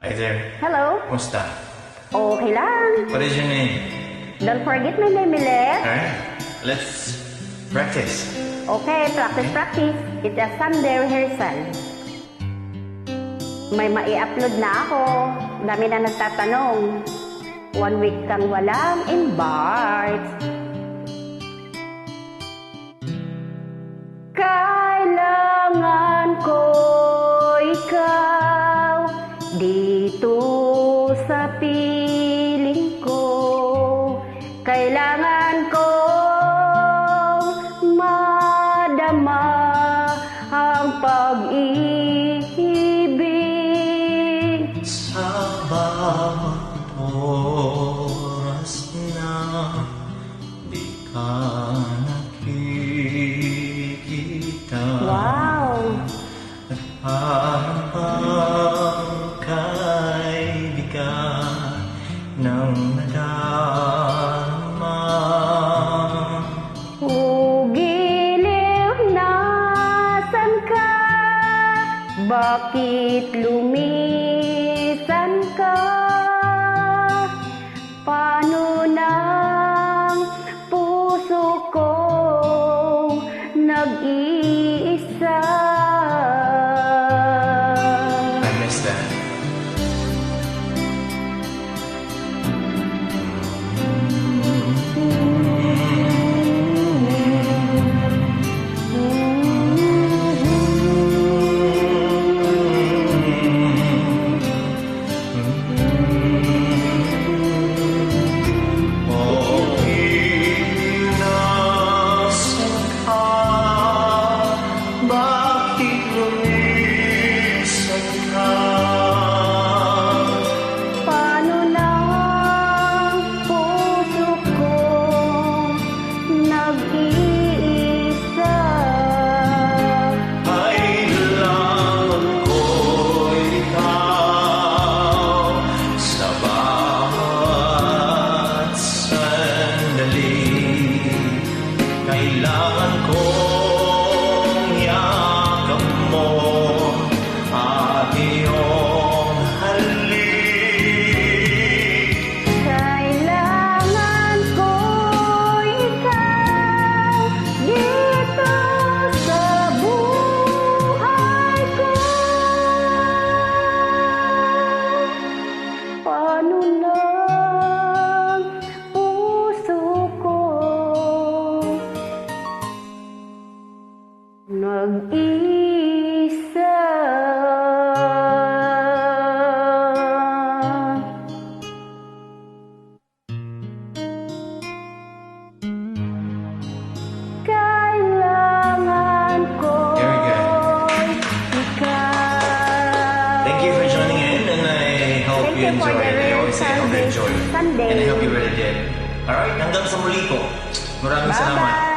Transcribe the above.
Hi there. Hello. Kumusta? Okay lang. What is your name? Don't forget my name, Milet. Alright, let's practice. Okay, practice. It's a Sunday rehearsal. May mai-upload na ako. Dami na nagtatanong. 1 week kang walang invite. Kailangan ko ikaw dito sa piling ko. Kailangan ko madama ang pag-ibig. Sa bawat oras na di ka nakikita. Wow! At parang kaibigan ng nadarama. Giliw, nasan ka? Bakit lumisan ka? Paano ng puso ko nag-iisa? I miss that. Bakit lumisan ka? Paano ng puso ko nag-iisa? Kailangan ko ikaw sa bawat sandali. Kailangan kong yakap mo at iyong halik. Kailangan ko ikaw dito sa buhay ko. Paano ng puso ko nag-isa? Kailangan ko Very good. ikaw. Thank you for joining in, and I hope Thank you you for enjoyed the it. I always say I hope you Sunday. enjoyed it. Sunday. And I hope you really did. Alright, hanggang sa muli po. Maraming salamat. Bye-bye.